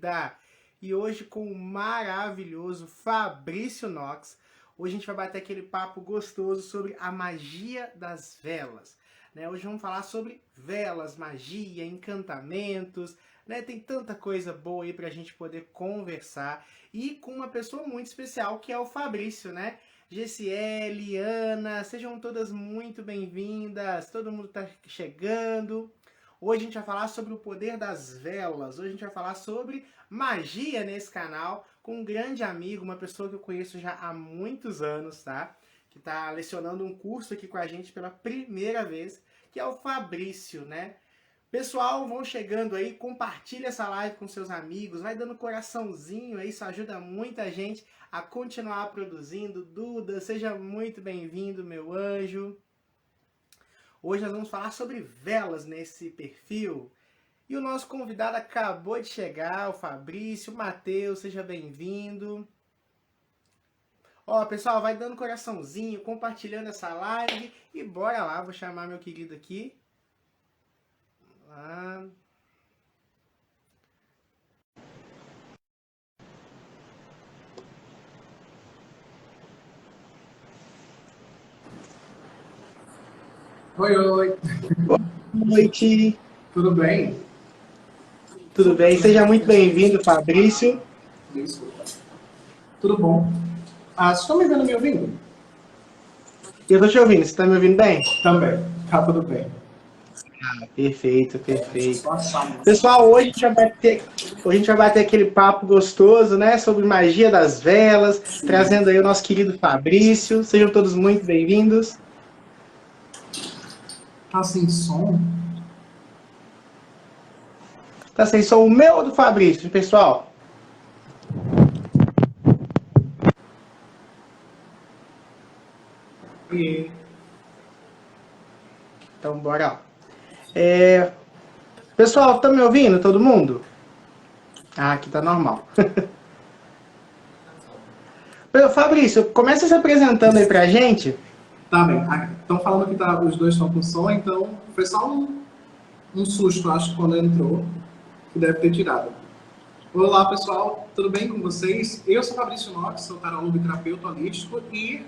Vida. E hoje com o maravilhoso Fabrício Knox. Hoje a gente vai bater aquele papo gostoso sobre a magia das velas. Hoje vamos falar sobre velas, magia, encantamentos. Tem tanta coisa boa aí pra gente poder conversar. E com uma pessoa muito especial que é o Fabrício, né? Gessiele, Ana, sejam todas muito bem-vindas. Todo mundo tá chegando. Hoje a gente vai falar sobre o poder das velas. Hoje a gente vai falar sobre magia nesse canal com um grande amigo, uma pessoa que eu conheço já há muitos anos, tá? Que tá lecionando um curso aqui com a gente pela primeira vez, que é o Fabrício, né? Pessoal, vão chegando aí, compartilha essa live com seus amigos, vai dando coraçãozinho aí, isso ajuda muita gente a continuar produzindo. Duda, seja muito bem-vindo, meu anjo. Hoje nós vamos falar sobre velas nesse perfil. E o nosso convidado acabou de chegar, o Fabrício. Matheus, seja bem-vindo. Ó, pessoal, vai dando coraçãozinho, compartilhando essa live. E bora lá, vou chamar meu querido aqui. Vamos lá. Oi, oi. Boa noite. Tudo bem? Tudo bem? Seja muito bem-vindo, Fabrício. Desculpa. Tudo bom? Vocês estão me vendo e me ouvindo? Eu tô te ouvindo, você tá me ouvindo bem? Também. Tá tudo bem. Perfeito, perfeito. Só assado. Pessoal, hoje a gente vai bater aquele papo gostoso, né? Sobre magia das velas, Sim. trazendo aí o nosso querido Fabrício. Sejam todos muito bem-vindos. Tá sem som? Tá sem som o meu ou do Fabrício, pessoal? E... Então, bora. Pessoal, tá me ouvindo, todo mundo? Aqui tá normal. Fabrício, começa se apresentando aí pra gente. Tá bem. Estão falando que os dois estão com som, então foi só um susto, acho, quando entrou, que deve ter tirado. Olá, pessoal. Tudo bem com vocês? Eu sou Fabrício Knox, sou tarólogo e terapeuta holístico e,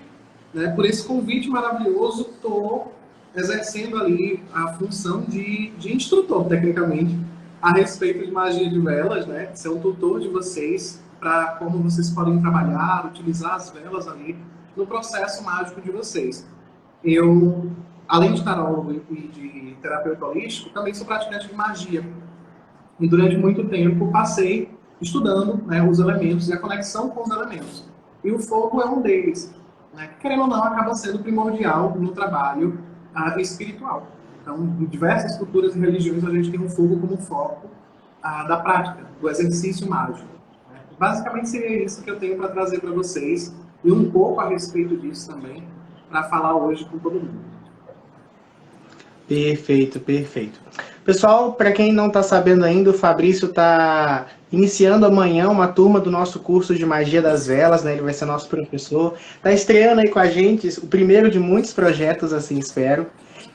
por esse convite maravilhoso, estou exercendo ali a função de instrutor, tecnicamente, a respeito de magia de velas, ser um tutor de vocês para como vocês podem trabalhar, utilizar as velas ali no processo mágico de vocês. Eu, além de tarólogo e de terapeuta holístico, também sou praticante de magia. E durante muito tempo passei estudando os elementos e a conexão com os elementos. E o fogo é um deles. Querendo ou não, acaba sendo primordial no trabalho espiritual. Então, em diversas culturas e religiões, a gente tem o fogo como foco da prática, do exercício mágico. Basicamente, seria isso que eu tenho para trazer para vocês, e um pouco a respeito disso também, para falar hoje com todo mundo. Perfeito, perfeito. Pessoal, para quem não está sabendo ainda, o Fabrício está iniciando amanhã uma turma do nosso curso de Magia das Velas, né? Ele vai ser nosso professor. Está estreando aí com a gente o primeiro de muitos projetos, assim espero.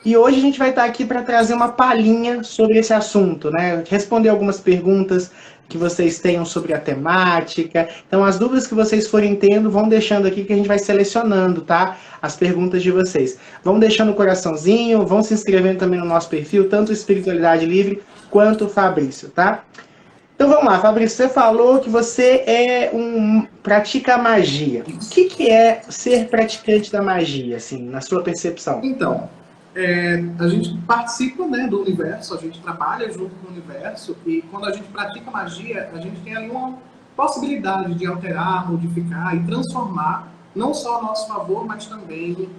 E hoje a gente vai estar aqui para trazer uma palhinha sobre esse assunto, né? Responder algumas perguntas que vocês tenham sobre a temática. Então, as dúvidas que vocês forem tendo, vão deixando aqui que a gente vai selecionando, tá? As perguntas de vocês. Vão deixando o coraçãozinho, vão se inscrevendo também no nosso perfil, tanto Espiritualidade Livre quanto o Fabrício, tá? Então vamos lá, Fabrício, você falou que você pratica magia. O que é ser praticante da magia, assim, na sua percepção? Então, a gente participa do universo, a gente trabalha junto com o universo, e quando a gente pratica magia, a gente tem ali uma possibilidade de alterar, modificar e transformar, não só a nosso favor, mas também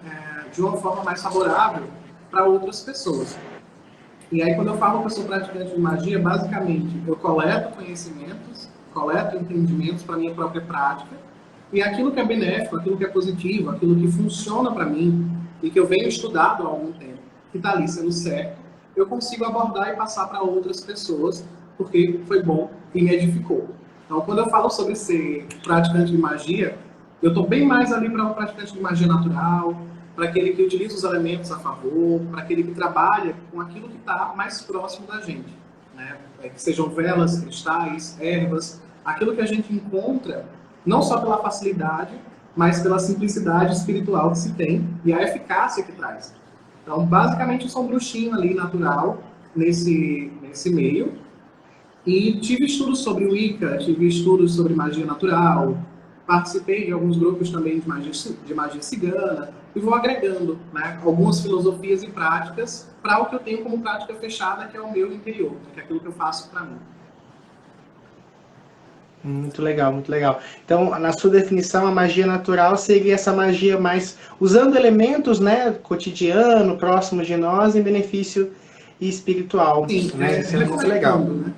de uma forma mais favorável para outras pessoas. E aí, quando eu falo que eu sou praticante de magia, basicamente, eu coleto conhecimentos, coleto entendimentos para a minha própria prática, e aquilo que é benéfico, aquilo que é positivo, aquilo que funciona para mim, e que eu venho estudado há algum tempo, que está ali sendo certo, eu consigo abordar e passar para outras pessoas, porque foi bom e me edificou. Então, quando eu falo sobre ser praticante de magia, eu estou bem mais ali para um praticante de magia natural, para aquele que utiliza os elementos a favor, para aquele que trabalha com aquilo que está mais próximo da gente. né? Que sejam velas, cristais, ervas, aquilo que a gente encontra, não só pela facilidade, mas pela simplicidade espiritual que se tem e a eficácia que traz. Então, basicamente, eu sou um bruxinho ali, natural, nesse meio. E tive estudos sobre Wicca, tive estudos sobre magia natural, participei de alguns grupos também de magia cigana, e vou agregando, né, algumas filosofias e práticas para o que eu tenho como prática fechada, que é o meu interior, que é aquilo que eu faço para mim. Muito legal, muito legal. Então, na sua definição, a magia natural seria essa magia mais usando elementos, né, cotidiano, próximo de nós, em benefício espiritual. Sim, Né? Isso é muito legal. né?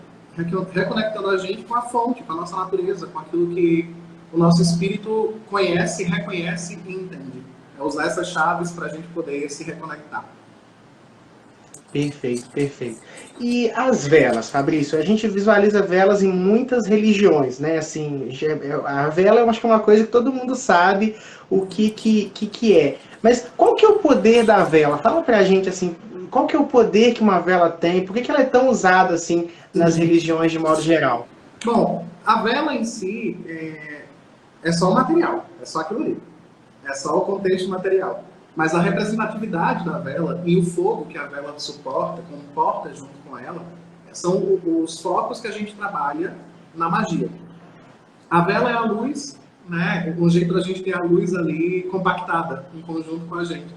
Reconectando a gente com a fonte, com a nossa natureza, com aquilo que o nosso espírito conhece, reconhece e entende. É usar essas chaves para a gente poder se reconectar. Perfeito, perfeito. E as velas, Fabrício? A gente visualiza velas em muitas religiões, né? Assim, a vela eu acho que é uma coisa que todo mundo sabe o que é. Mas qual que é o poder da vela? Fala pra gente, assim, qual que é o poder que uma vela tem? Por que ela é tão usada, assim, nas religiões de modo geral? Bom, a vela em si é só o material, é só aquilo ali. É só o contexto material. Mas a representatividade da vela e o fogo que a vela suporta, comporta junto com ela, são os focos que a gente trabalha na magia. A vela é a luz, né? Um jeito da gente ter a luz ali compactada, em conjunto com a gente.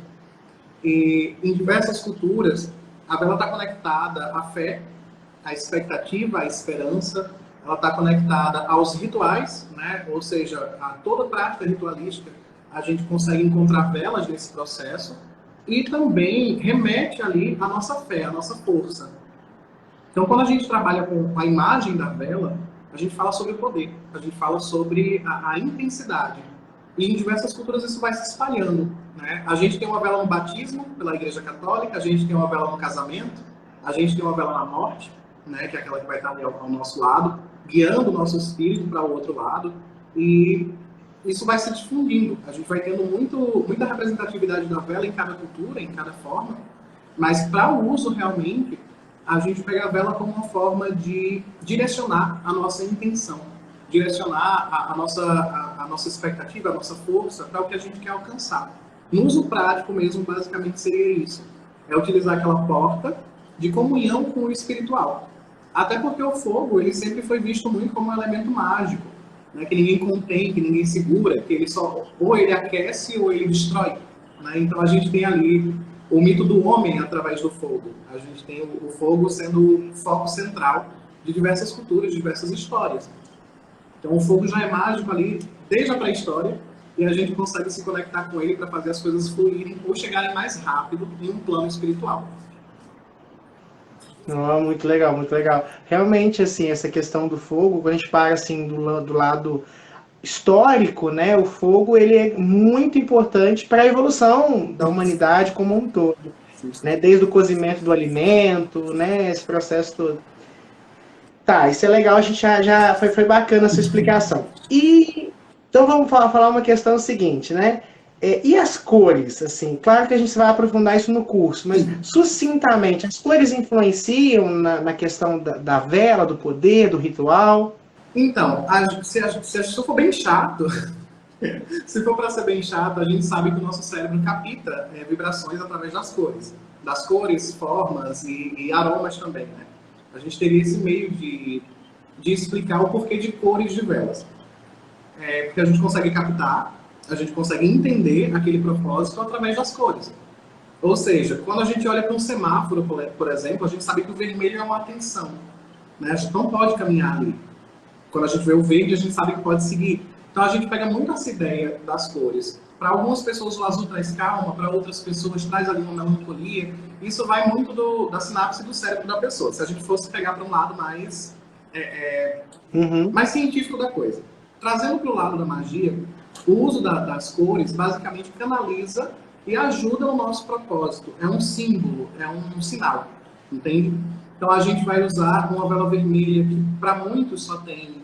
E em diversas culturas, a vela está conectada à fé, à expectativa, à esperança, ela está conectada aos rituais, né? Ou seja, a toda prática ritualística, a gente consegue encontrar velas nesse processo e também remete ali à nossa fé, à nossa força. Então, quando a gente trabalha com a imagem da vela, a gente fala sobre o poder, a gente fala sobre a intensidade. E em diversas culturas isso vai se espalhando, né? A gente tem uma vela no batismo, pela Igreja Católica, a gente tem uma vela no casamento, a gente tem uma vela na morte, né? Que é aquela que vai estar ali ao nosso lado, guiando o nosso espírito para o outro lado. E isso vai se difundindo. A gente vai tendo muita representatividade da vela em cada cultura, em cada forma, mas para o uso realmente, a gente pega a vela como uma forma de direcionar a nossa intenção, direcionar a nossa expectativa, a nossa força para o que a gente quer alcançar. No uso prático mesmo, basicamente seria isso. É utilizar aquela porta de comunhão com o espiritual. Até porque o fogo, ele sempre foi visto muito como um elemento mágico, né, que ninguém contém, que ninguém segura, que ele só ou ele aquece ou ele destrói. Né? Então a gente tem ali o mito do homem através do fogo. A gente tem o fogo sendo o foco central de diversas culturas, de diversas histórias. Então o fogo já é mágico ali desde a pré-história e a gente consegue se conectar com ele para fazer as coisas fluírem ou chegarem mais rápido em um plano espiritual. Oh, muito legal, muito legal. Realmente, assim, essa questão do fogo, quando a gente para, assim, do lado histórico, né, o fogo, ele é muito importante para a evolução da humanidade como um todo, né, desde o cozimento do alimento, né, esse processo todo. Tá, isso é legal, a gente já foi bacana a sua explicação. E, então vamos falar uma questão seguinte, né, e as cores, assim, claro que a gente vai aprofundar isso no curso, mas sucintamente, as cores influenciam na questão da vela, do poder, do ritual? Então, se eu for bem chato, se for para ser bem chato, a gente sabe que o nosso cérebro capta vibrações através das cores, formas e aromas também, né? A gente teria esse meio de explicar o porquê de cores de velas. Porque a gente consegue captar, a gente consegue entender aquele propósito através das cores. Ou seja, quando a gente olha para um semáforo, por exemplo, a gente sabe que o vermelho é uma atenção, né? A gente não pode caminhar ali. Quando a gente vê o verde, a gente sabe que pode seguir. Então a gente pega muito essa ideia das cores. Para algumas pessoas o azul traz calma, para outras pessoas traz ali uma melancolia. Isso vai muito da sinapse do cérebro da pessoa. Se a gente fosse pegar para um lado mais, mais científico da coisa. Trazendo para o lado da magia, o uso das cores basicamente canaliza e ajuda o nosso propósito. É um símbolo, é um sinal, entende? Então a gente vai usar uma vela vermelha que para muitos só tem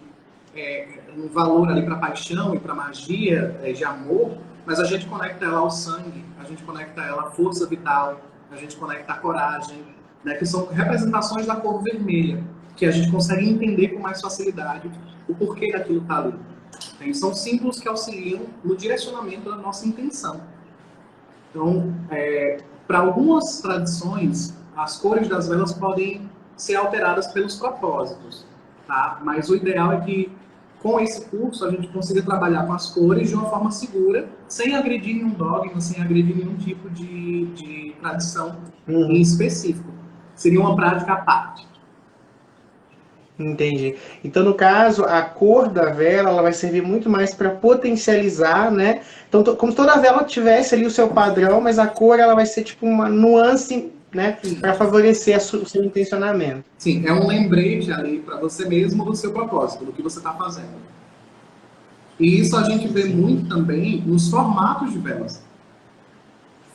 um valor ali para paixão e para magia, de amor, mas a gente conecta ela ao sangue, a gente conecta ela à força vital, a gente conecta à coragem, né, que são representações da cor vermelha, que a gente consegue entender com mais facilidade o porquê daquilo está ali. E são símbolos que auxiliam no direcionamento da nossa intenção. Então, para algumas tradições, as cores das velas podem ser alteradas pelos propósitos, tá? Mas o ideal é que, com esse curso, a gente consiga trabalhar com as cores de uma forma segura, sem agredir nenhum dogma, sem agredir nenhum tipo de tradição em específico. Seria uma prática à parte. Entendi. Então, no caso, a cor da vela ela vai servir muito mais para potencializar, né? Então, como se toda vela tivesse ali o seu padrão, mas a cor ela vai ser tipo uma nuance, né? Para favorecer o seu intencionamento. Sim, é um lembrete ali para você mesmo do seu propósito, do que você está fazendo. E isso a gente vê muito também nos formatos de velas.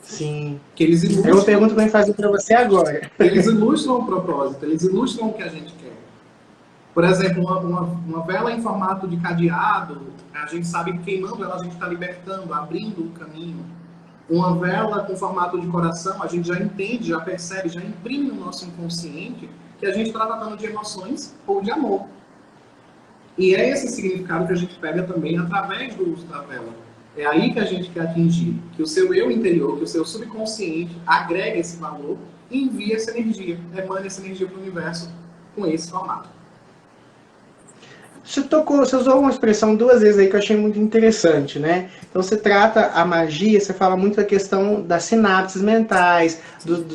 Sim. Que eles ilustram, é uma pergunta que eu vou fazer para você agora. Eles ilustram o propósito, eles ilustram o que a gente quer. Por exemplo, uma vela em formato de cadeado, a gente sabe que queimando ela a gente está libertando, abrindo um caminho. Uma vela com formato de coração, a gente já entende, já percebe, já imprime no nosso inconsciente que a gente está tratando de emoções ou de amor. E é esse significado que a gente pega também através do uso da vela. É aí que a gente quer atingir, que o seu eu interior, que o seu subconsciente agregue esse valor e envie essa energia, emane essa energia para o universo com esse formato. Você usou uma expressão 2 vezes aí que eu achei muito interessante, né? Então você trata a magia, você fala muito da questão das sinapses mentais,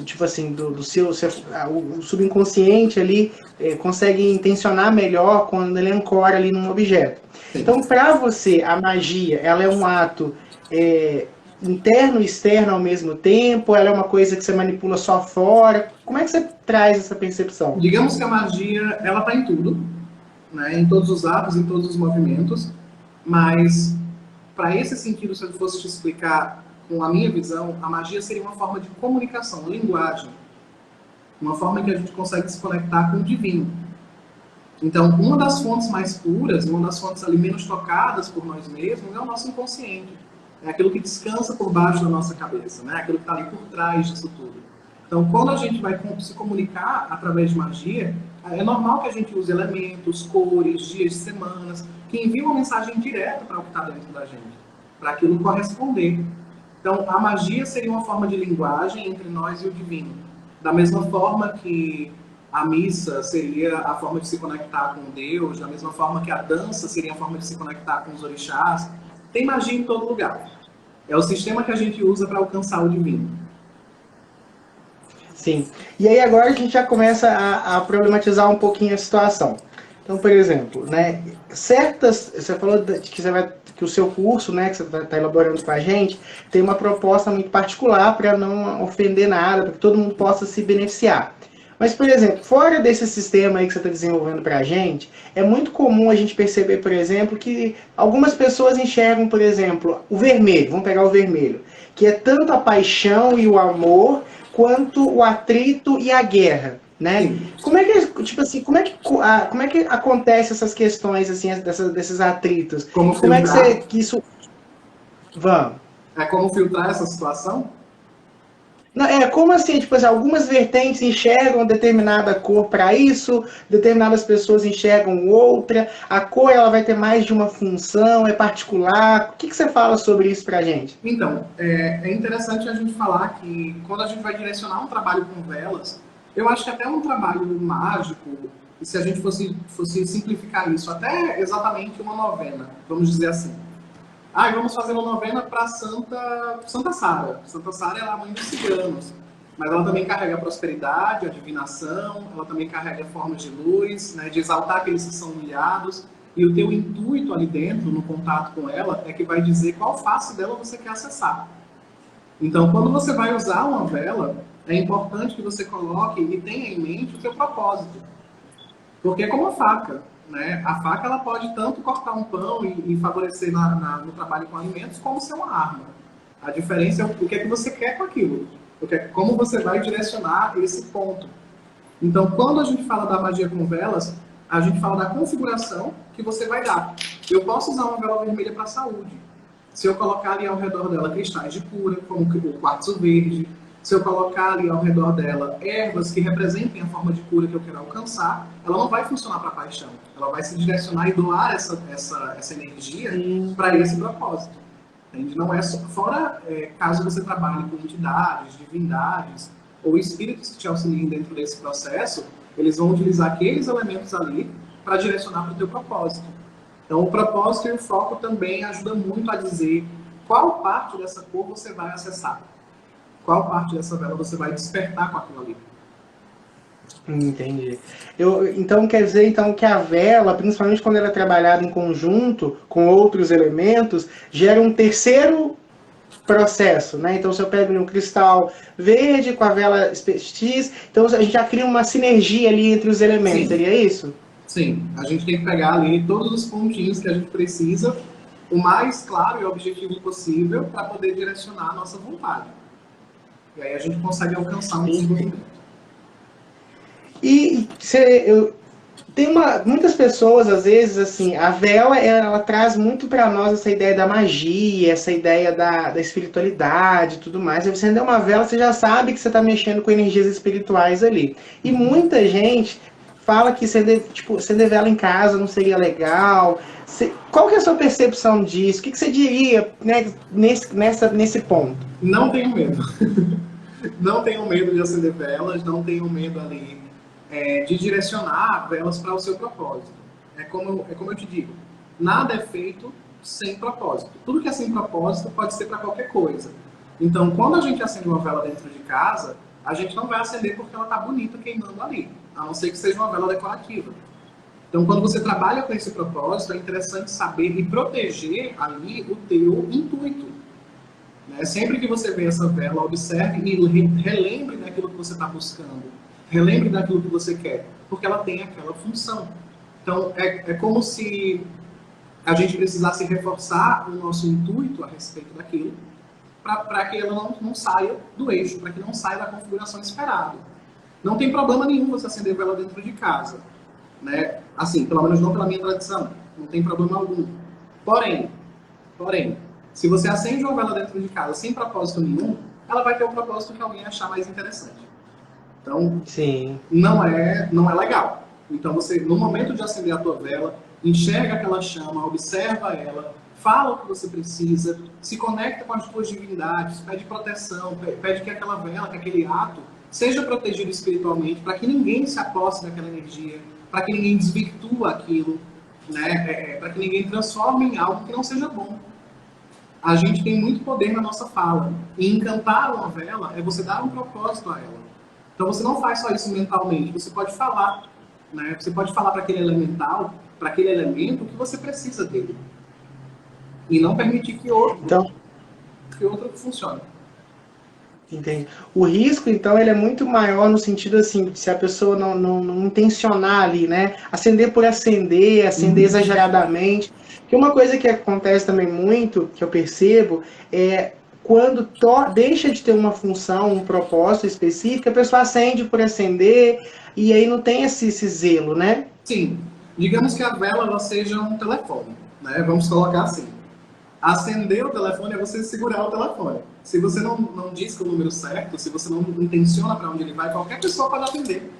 tipo assim, do seu o subconsciente ali consegue intencionar melhor quando ele ancora ali num objeto. Sim. Então, para você, a magia, ela é um ato interno e externo ao mesmo tempo? Ela é uma coisa que você manipula só fora? Como é que você traz essa percepção? Digamos que a magia, ela está em tudo. Né, em todos os atos, em todos os movimentos, mas para esse sentido, se eu fosse te explicar com a minha visão, a magia seria uma forma de comunicação, linguagem, uma forma que a gente consegue se conectar com o divino. Então, uma das fontes mais puras, uma das fontes ali menos tocadas por nós mesmos é o nosso inconsciente, é aquilo que descansa por baixo da nossa cabeça, né, aquilo que está ali por trás disso tudo. Então, quando a gente vai se comunicar através de magia, é normal que a gente use elementos, cores, dias, semanas, que enviem uma mensagem direta para o que está dentro da gente, para aquilo corresponder. Então, a magia seria uma forma de linguagem entre nós e o divino. Da mesma forma que a missa seria a forma de se conectar com Deus, da mesma forma que a dança seria a forma de se conectar com os orixás, tem magia em todo lugar. É o sistema que a gente usa para alcançar o divino. Sim. E aí agora a gente já começa a problematizar um pouquinho a situação. Então, por exemplo, né, você falou que o seu curso, né, que você está elaborando com a gente, tem uma proposta muito particular para não ofender nada, para que todo mundo possa se beneficiar. Mas, por exemplo, fora desse sistema aí que você está desenvolvendo para a gente, é muito comum a gente perceber, por exemplo, que algumas pessoas enxergam, por exemplo, o vermelho, vamos pegar o vermelho, que é tanto a paixão e o amor, quanto o atrito e a guerra, né? Como é que, tipo assim, como é que acontece essas questões assim, desses atritos? Como é que isso vamos? É como filtrar essa situação? Não, como assim, tipo assim, algumas vertentes enxergam determinada cor para isso, determinadas pessoas enxergam outra, a cor ela vai ter mais de uma função, é particular. O que você fala sobre isso pra gente? Então, é interessante a gente falar que quando a gente vai direcionar um trabalho com velas, eu acho que até um trabalho mágico, e se a gente fosse simplificar isso, até exatamente uma novena, vamos dizer assim. Vamos fazer uma novena para Santa Sara. Santa Sara é a mãe dos ciganos, mas ela também carrega a prosperidade, a divinação, ela também carrega formas de luz, né, de exaltar aqueles que são humilhados, e o teu intuito ali dentro, no contato com ela, é que vai dizer qual face dela você quer acessar. Então, quando você vai usar uma vela, é importante que você coloque e tenha em mente o seu propósito. Porque é como a faca. Né? A faca ela pode tanto cortar um pão e favorecer no trabalho com alimentos, como ser uma arma. A diferença é o que é que você quer com aquilo, como você vai direcionar esse ponto. Então, quando a gente fala da magia com velas, a gente fala da configuração que você vai dar. Eu posso usar uma vela vermelha para a saúde. Se eu colocar ali ao redor dela cristais de cura, como o quartzo verde, se eu colocar ali ao redor dela ervas que representem a forma de cura que eu quero alcançar, ela não vai funcionar para a paixão. Ela vai se direcionar e doar essa energia para esse propósito. Entende? Não é só, fora caso você trabalhe com entidades, divindades ou espíritos que te auxiliem dentro desse processo, eles vão utilizar aqueles elementos ali para direcionar para o teu propósito. Então, o propósito e o foco também ajudam muito a dizer qual parte dessa cor você vai acessar. Qual parte dessa vela você vai despertar com aquilo ali. Entendi. Então quer dizer então, que a vela, principalmente quando ela é trabalhada em conjunto com outros elementos, gera um terceiro processo, né? Então se eu pego um cristal verde com a vela X, então a gente já cria uma sinergia ali entre os elementos, Sim. seria isso? Sim, a gente tem que pegar ali todos os pontinhos que a gente precisa, o mais claro e objetivo possível, para poder direcionar a nossa vontade. E aí a gente consegue alcançar um desenvolvimento. E tem muitas pessoas, às vezes, assim, a vela, ela traz muito para nós essa ideia da magia, essa ideia da espiritualidade e tudo mais. Aí você acender uma vela, você já sabe que você está mexendo com energias espirituais ali. E muita gente fala que acender vela em casa não seria legal. Qual que é a sua percepção disso? O que você diria, né, nesse ponto? Não tenho medo. Não tenho medo de acender velas, não tenho medo ali de direcionar velas para o seu propósito. É como eu te digo, nada é feito sem propósito. Tudo que é sem propósito pode ser para qualquer coisa. Então, quando a gente acende uma vela dentro de casa, a gente não vai acender porque ela está bonita queimando ali, a não ser que seja uma vela decorativa. Então, quando você trabalha com esse propósito, é interessante saber e proteger ali o teu intuito. Né? Sempre que você vê essa vela, observe e relembre daquilo que você está buscando. Relembre daquilo que você quer, porque ela tem aquela função. Então, é como se a gente precisasse reforçar o nosso intuito a respeito daquilo, para que ela não saia do eixo, para que não saia da configuração esperada. Não tem problema nenhum você acender vela dentro de casa. Né? Assim, pelo menos não pela minha tradição. Não tem problema algum. Porém, se você acende uma vela dentro de casa sem propósito nenhum, ela vai ter o propósito que alguém achar mais interessante. Então, Sim. não é legal. Então, você, no momento de acender a tua vela, enxerga aquela chama, observa ela, fala o que você precisa, se conecta com as tuas divindades, pede proteção, pede que aquela vela, que aquele ato, seja protegido espiritualmente, para que ninguém se aposse daquela energia, para que ninguém desvirtua aquilo, né? Para que ninguém transforme em algo que não seja bom. A gente tem muito poder na nossa fala. E encantar uma vela é você dar um propósito a ela. Então você não faz só isso mentalmente, você pode falar, né? Você pode falar para aquele elemental, para aquele elemento, o que você precisa dele. E não permitir que outro funcione. Entendi. O risco, então, ele é muito maior no sentido assim, se a pessoa não intencionar ali, né? Acender por acender exageradamente. Porque uma coisa que acontece também muito, que eu percebo, é quando deixa de ter uma função, um propósito específico, a pessoa acende por acender e aí não tem esse zelo, né? Sim. Digamos que a vela ela seja um telefone, né? Vamos colocar assim. Acender o telefone é você segurar o telefone. Se você não diz o número certo, se você não intenciona para onde ele vai, qualquer pessoa pode atender.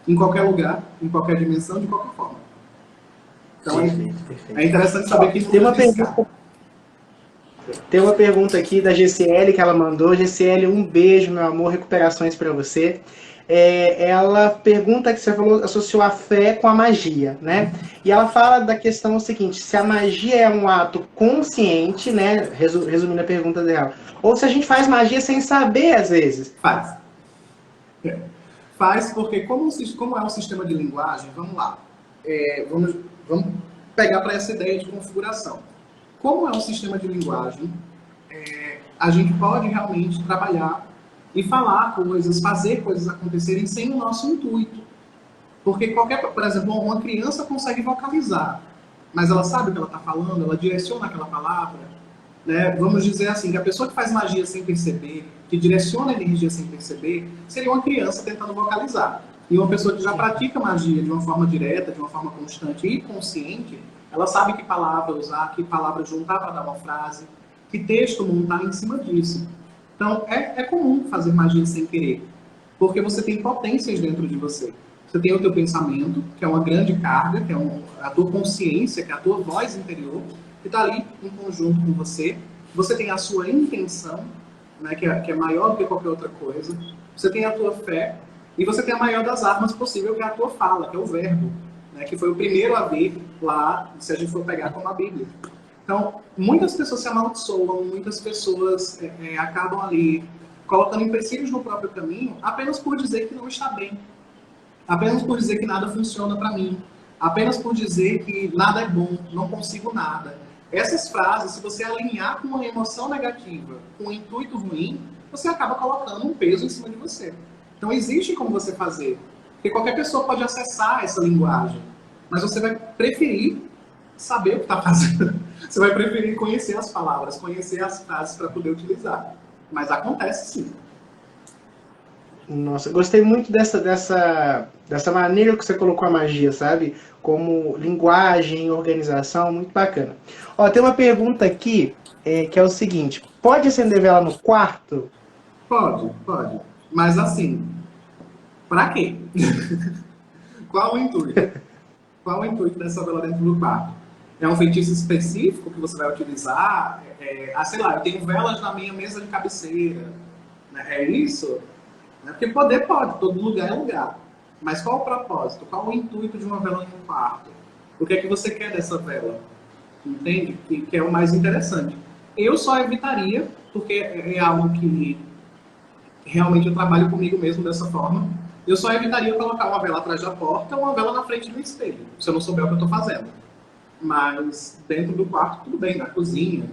Em qualquer lugar, em qualquer dimensão, de qualquer forma. Então perfeito. É interessante saber que tem uma pergunta aqui da GCL que ela mandou. GCL, um beijo, meu amor, recuperações para você. Ela pergunta que você falou, associou a fé com a magia, né? E ela fala da questão seguinte, se a magia é um ato consciente, né? Resumindo a pergunta dela, ou se a gente faz magia sem saber, às vezes. Faz. Faz porque, como é um sistema de linguagem, vamos lá, vamos pegar para essa ideia de configuração. Como é um sistema de linguagem, a gente pode realmente trabalhar e falar coisas, fazer coisas acontecerem sem o nosso intuito. Porque por exemplo, uma criança consegue vocalizar, mas ela sabe o que ela está falando, ela direciona aquela palavra. Né? Vamos dizer assim, que a pessoa que faz magia sem perceber, que direciona a energia sem perceber, seria uma criança tentando vocalizar. E uma pessoa que já pratica magia de uma forma direta, de uma forma constante e consciente, ela sabe que palavra usar, que palavra juntar para dar uma frase, que texto montar em cima disso. Então, é comum fazer magia sem querer, porque você tem potências dentro de você. Você tem o teu pensamento, que é uma grande carga, que é a tua consciência, que é a tua voz interior, que está ali em conjunto com você. Você tem a sua intenção, né, que é maior do que qualquer outra coisa. Você tem a tua fé, e você tem a maior das armas possível, que é a tua fala, que é o verbo, né, que foi o primeiro a vir lá, se a gente for pegar como a Bíblia. Então, muitas pessoas se amaldiçoam, muitas pessoas acabam ali colocando empecilhos no próprio caminho apenas por dizer que não está bem, apenas por dizer que nada funciona para mim, apenas por dizer que nada é bom, não consigo nada. Essas frases, se você alinhar com uma emoção negativa, com um intuito ruim, você acaba colocando um peso em cima de você. Então, existe como você fazer, porque qualquer pessoa pode acessar essa linguagem, mas você vai preferir saber o que está fazendo. Você vai preferir conhecer as palavras, conhecer as frases para poder utilizar. Mas acontece sim. Nossa, gostei muito dessa maneira que você colocou a magia, sabe? Como linguagem, organização, muito bacana. Ó, tem uma pergunta aqui, que é o seguinte: pode acender vela no quarto? Pode. Mas assim, para quê? Qual o intuito? Qual o intuito dessa vela dentro do quarto? É um feitiço específico que você vai utilizar? Sei lá, eu tenho velas na minha mesa de cabeceira. Né? É isso? Porque poder pode, todo lugar é lugar. Mas qual o propósito? Qual o intuito de uma vela no quarto? O que é que você quer dessa vela? Entende? Que é o mais interessante. Eu só evitaria, porque é algo que realmente eu trabalho comigo mesmo dessa forma, eu só evitaria colocar uma vela atrás da porta ou uma vela na frente do espelho, se eu não souber o que eu estou fazendo. Mas dentro do quarto, tudo bem, na cozinha,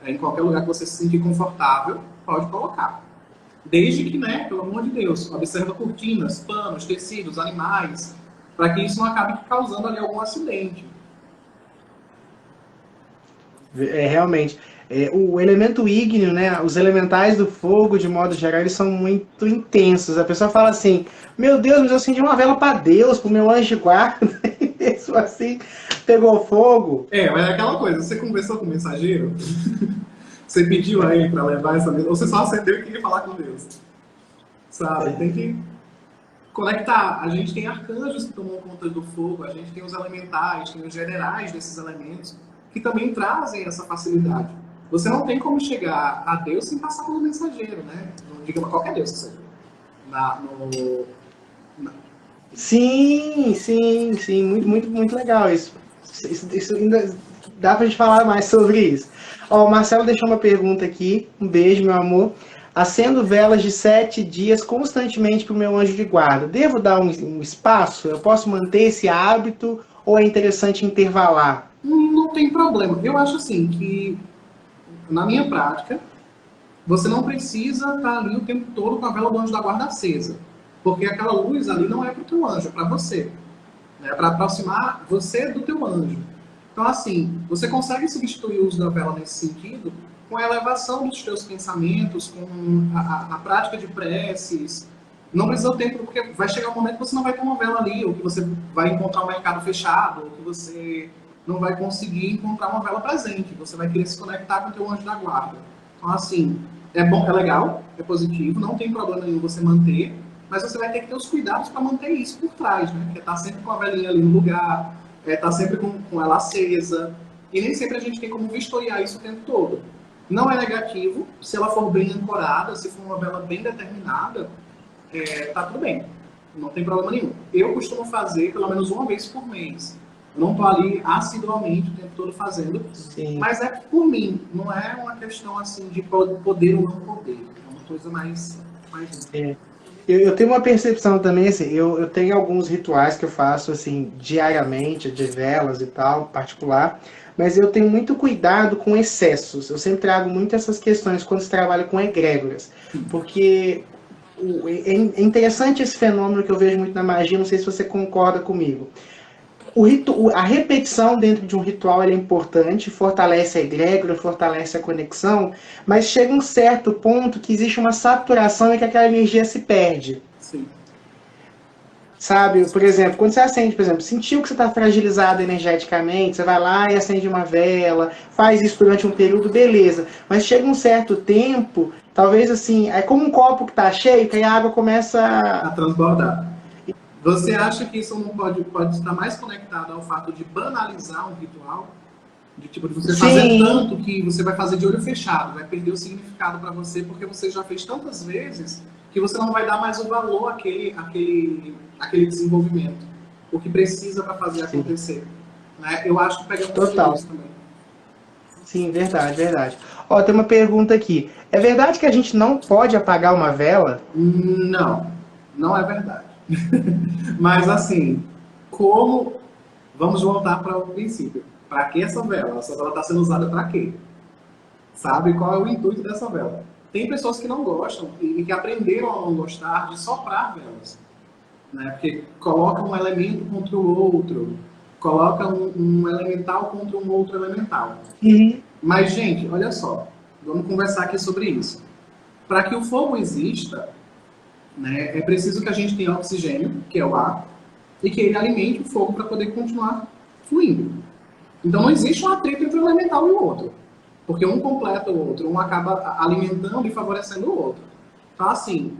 em qualquer lugar que você se sentir confortável, pode colocar. Desde que, né, pelo amor de Deus, observa cortinas, panos, tecidos, animais, para que isso não acabe causando ali algum acidente. Realmente. O elemento ígneo, né, os elementais do fogo, de modo geral, eles são muito intensos. A pessoa fala assim: meu Deus, mas eu acendi uma vela para Deus, para o meu anjo de guarda, e mesmo assim pegou fogo. Mas é aquela coisa, você conversou com o mensageiro? Você pediu a ele para levar essa mesa, ou você só acendeu e queria falar com Deus? Sabe? Tem que conectar. A gente tem arcanjos que tomam conta do fogo, a gente tem os elementais, tem os generais desses elementos, que também trazem essa facilidade. Você não tem como chegar a Deus sem passar pelo mensageiro, né? Não diga qualquer Deus que seja. Sim, muito legal isso. Isso ainda dá pra gente falar mais sobre isso. Ó, o Marcelo deixou uma pergunta aqui. Um beijo, meu amor. Acendo velas de 7 dias constantemente para o meu anjo de guarda. Devo dar um espaço? Eu posso manter esse hábito ou é interessante intervalar? Não tem problema. Eu acho assim que, na minha prática, você não precisa estar ali o tempo todo com a vela do anjo da guarda acesa. Porque aquela luz ali não é para o teu anjo, é para você. É para aproximar você do teu anjo. Então, assim, você consegue substituir o uso da vela nesse sentido com a elevação dos teus pensamentos, com a prática de preces. Não precisa o tempo, porque vai chegar um momento que você não vai ter uma vela ali, ou que você vai encontrar um mercado fechado, ou que você não vai conseguir encontrar uma vela presente. Você vai querer se conectar com o teu anjo da guarda. Então, assim, é bom, é legal, é positivo, não tem problema nenhum você manter, mas você vai ter que ter os cuidados para manter isso por trás, né? Porque tá sempre com a velinha ali no lugar, tá sempre com ela acesa, e nem sempre a gente tem como vistoriar isso o tempo todo. Não é negativo, se ela for bem ancorada, se for uma vela bem determinada, tá tudo bem, não tem problema nenhum. Eu costumo fazer pelo menos uma vez por mês. Eu não estou ali assiduamente o tempo todo fazendo, Sim. Mas é por mim, não é uma questão assim de poder ou não poder, é uma coisa mais... Eu tenho uma percepção também, assim, eu tenho alguns rituais que eu faço, assim, diariamente, de velas e tal, particular, mas eu tenho muito cuidado com excessos. Eu sempre trago muito essas questões quando se trabalha com egrégoras, porque é interessante esse fenômeno que eu vejo muito na magia, não sei se você concorda comigo. A repetição dentro de um ritual é importante, fortalece a egrégora, fortalece a conexão, mas chega um certo ponto que existe uma saturação e que aquela energia se perde. Sim. Sabe, por exemplo, quando você acende, por exemplo, sentiu que você está fragilizado energeticamente, você vai lá e acende uma vela, faz isso durante um período, beleza. Mas chega um certo tempo, talvez assim, é como um copo que está cheio, que a água A começa. transbordar. Você acha que isso não pode estar mais conectado ao fato de banalizar um ritual? De tipo, de você fazer Sim, tanto que você vai fazer de olho fechado, vai perder o significado para você, porque você já fez tantas vezes que você não vai dar mais o valor àquele desenvolvimento, o que precisa para fazer sim, acontecer. Né? Eu acho que pega muito por total. isso também. Sim, verdade, verdade. Ó, tem uma pergunta aqui. É verdade que a gente não pode apagar uma vela? Não, não é verdade. Mas assim, como. Vamos voltar para o princípio. Para que essa vela? Essa vela está sendo usada para quê? Sabe qual é o intuito dessa vela? Tem pessoas que não gostam e que aprenderam a não gostar de soprar velas, né? Porque coloca um elemento contra o outro, coloca um elemental contra um outro elemental. Uhum. Mas, gente, olha só, vamos conversar aqui sobre isso. Para que o fogo exista, né, é preciso que a gente tenha oxigênio, que é o ar, e que ele alimente o fogo para poder continuar fluindo. Então não existe um atrito entre um elemental e o outro. Porque um completa o outro, um acaba alimentando e favorecendo o outro. Então, assim,